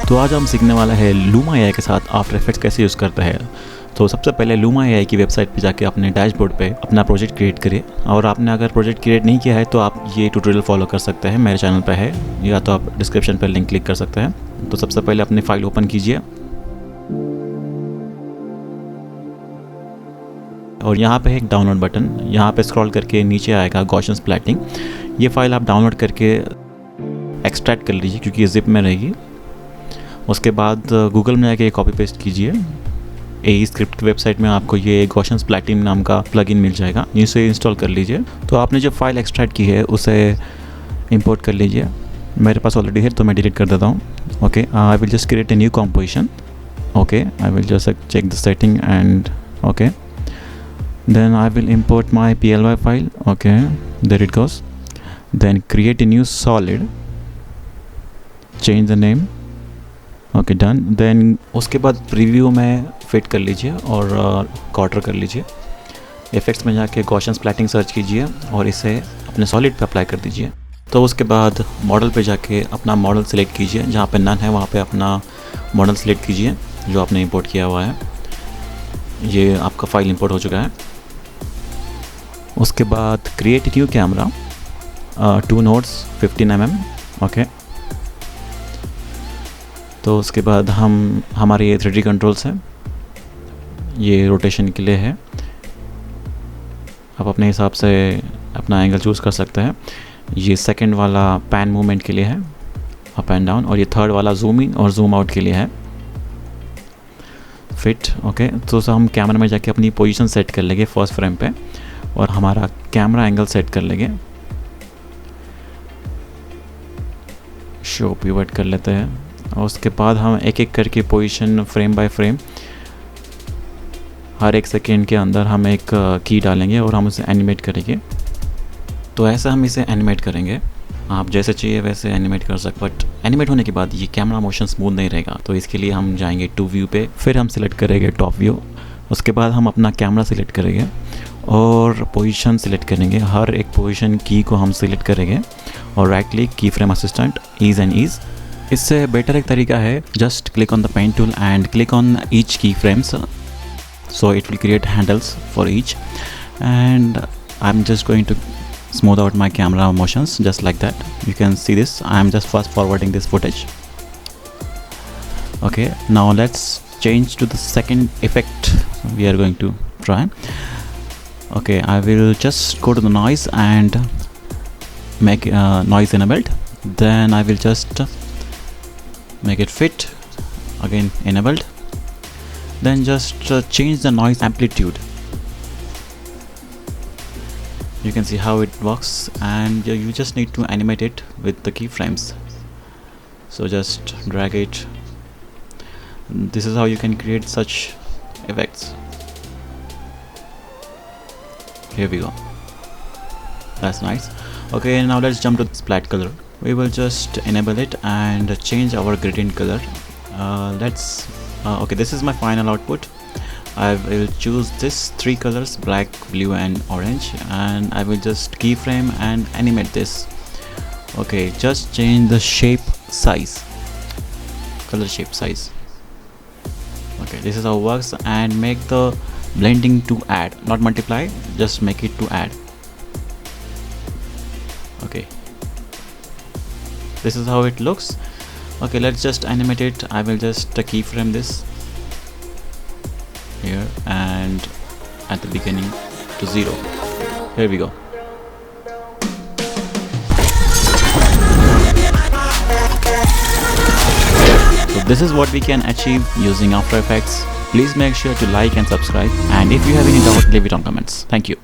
तो आज हम सीखने वाला है लूमा एआई के साथ आफ्टर इफेक्ट्स कैसे यूज़ करते हैं। तो सबसे पहले लूमा एआई की वेबसाइट पे जाके अपने डैशबोर्ड पे अपना प्रोजेक्ट क्रिएट करिए। और आपने अगर प्रोजेक्ट क्रिएट नहीं किया है तो आप ये ट्यूटोरियल फॉलो कर सकते हैं, मेरे चैनल पे है, या तो आप डिस्क्रिप्शन पर लिंक क्लिक कर सकते हैं। तो सबसे पहले अपनी फाइल ओपन कीजिए और यहाँ पे है एक डाउनलोड बटन, यहाँ पे स्क्रॉल करके नीचे आएगा गॉसियन स्प्लैटिंग। ये फाइल आप डाउनलोड करके एक्सट्रैक्ट कर लीजिए क्योंकि ये जिप में रहेगी। उसके बाद गूगल में जाके कॉपी पेस्ट कीजिए। एई स्क्रिप्ट की वेबसाइट में आपको ये गॉसियन स्प्लैटिंग नाम का प्लगइन मिल जाएगा, इसे इंस्टॉल कर लीजिए। तो आपने जो फाइल एक्सट्रैक्ट की है उसे इंपोर्ट कर लीजिए। मेरे पास ऑलरेडी है तो मैं डिलीट कर देता हूँ। Okay, I will just create a new composition. Okay, I will just check the setting and okay, then I will import my ply file. Okay, there it goes. Then create a new solid, change the name. Okay, done. Then उसके बाद preview में fit कर लीजिए और quarter कर लीजिए। Effects में जाके गॉसियन स्प्लैटिंग सर्च कीजिए और इसे अपने सॉलिड पे अप्लाई कर दीजिए। तो उसके बाद मॉडल पे जाके अपना मॉडल सेलेक्ट कीजिए, जहाँ पे नन है वहाँ पे अपना मॉडल सेलेक्ट कीजिए जो आपने इंपोर्ट किया हुआ है। ये आपका फाइल इंपोर्ट हो चुका है। उसके बाद create new camera, 2 nodes 15 mm। Okay, तो उसके बाद हमारे ये 3D कंट्रोल्स हैं, ये रोटेशन के लिए है। आप अपने हिसाब से अपना एंगल चूज़ कर सकते हैं। ये सेकंड वाला पैन मूवमेंट के लिए है, अप एंड डाउन, और ये थर्ड वाला जूम इन और जूम आउट के लिए है, फिट। ओके, तो हम कैमरा में जाके अपनी पोजीशन सेट कर लेंगे फर्स्ट फ्रेम पे और हमारा कैमरा एंगल सेट कर लेंगे। शो पिवट कर लेते हैं और उसके बाद हम एक एक करके पोजीशन फ्रेम बाय फ्रेम हर एक सेकेंड के अंदर हम एक की डालेंगे और हम उसे एनिमेट करेंगे। तो ऐसा हम इसे एनिमेट करेंगे, आप जैसे चाहिए वैसे एनिमेट कर सकते। बट एनिमेट होने के बाद ये कैमरा मोशन स्मूथ नहीं रहेगा, तो इसके लिए हम जाएंगे टू व्यू पे, फिर हम सिलेक्ट करेंगे टॉप व्यू। उसके बाद हम अपना कैमरा सिलेक्ट करेंगे और पोजीशन सिलेक्ट करेंगे। हर एक पोजीशन की को हम सिलेक्ट करेंगे और right click key frame assistant ease and ease. इससे बेटर एक तरीका है, just click on the pen tool and click on each key frames, so it will create handles for each. And I am just going to smooth out my camera motions just like that. You can see this, I am just fast forwarding this footage. Okay, now let's change to the second effect we are going to try. Okay, I will just go to the noise and make noise enabled. Then I will just make it fit, again enabled. Then just change the noise amplitude. You can see how it works, and you just need to animate it with the keyframes. So just drag it. This is how you can create such effects. Here we go. That's nice. Okay, now let's jump to splat color. We will just enable it and change our gradient color. Okay, this is my final output. I will choose this 3 colors, black, blue and orange, and I will just keyframe and animate this. Okay, just change the shape size, color shape size. Okay, this is how it works, and make the blending to add, not multiply, just make it to add. Okay, this is how it looks. Okay, let's just animate it. I will just keyframe this here and at the beginning to 0. Here we go. So this is what we can achieve using After Effects. Please make sure to like and subscribe, and if you have any doubt, leave it on comments. Thank you.